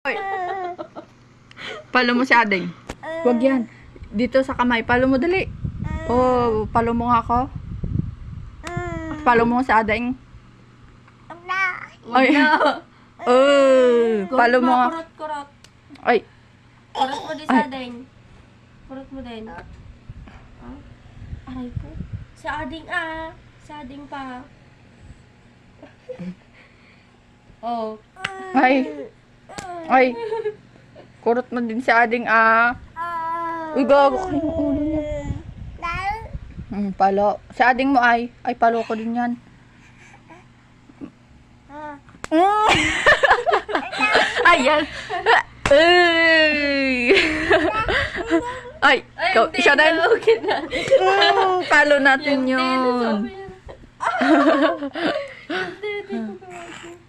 Hoy. Palo mo si Ading. Huwag yan. Dito sa kamay. Palo mo dali. Oh, palo mo nga ako. Palo mo si Ading. Ay. Palo mo nga. Kurot. Ay. Kurot mo din sa ading. Kurot mo din. Aray po. Sa ading Sa ading pa. Oh. Ay. Ay. Kurot mo din si Ading Uy, gago ko yung ulo niya. Palo. Si Ading mo ay. Ay, palo ko din yan. Ayan. Ay. Siya din. Palo natin yun.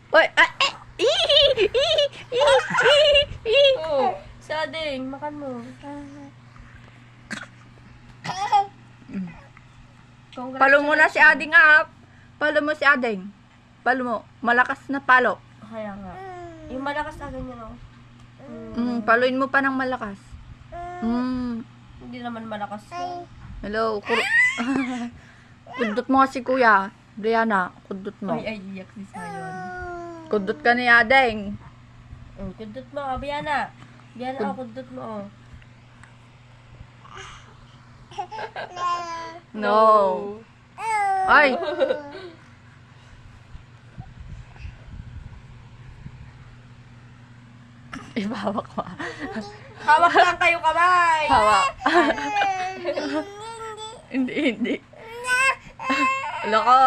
Uy. Oh. Sa ading. Makan mo. Palo mo na si Ading Palo mo si Ading. Palo mo. Malakas na palo. Kaya nga. Yung malakas na ganyan, oh. Paluin mo pa ng malakas. Hindi naman malakas. Hello. Kudot mo kasi kuya. Brianna, kudot mo. Ay, iyak si Sayon. Kudot ka ni Ading. Kudot mo, Biana. Biana, kudot mo, oh. No. Ay. Ibawak mo. Hawak lang kayo kamay. Hawak. Hindi. Loko.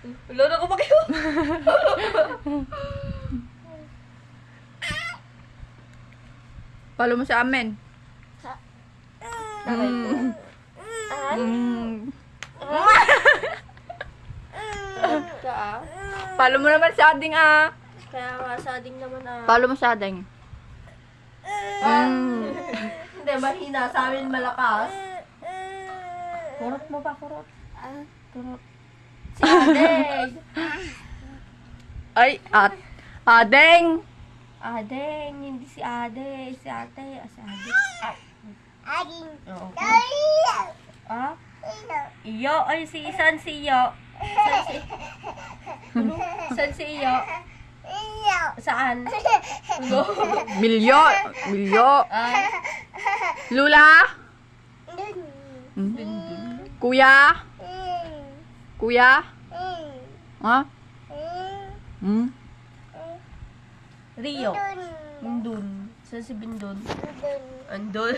Ulo na ko pa kayo. Palo mo sa amin. Palo mo naman sa Ading Kaya nga, sa ading naman Palo mo sa Ading. Hindi, mahina. Sa amin malakas. Kurot mo ba, kurot? Kurot. Si Adeng. Ay, Ading. Adeng, hindi si Ade. Si ate. Si Ade. Oo. Iyo. Ay, San si Iyo. San si Iyo? Saan? Milyo. Lula. Kuya. Ha? Rio. Bindun. Saan si Bindun? Andun.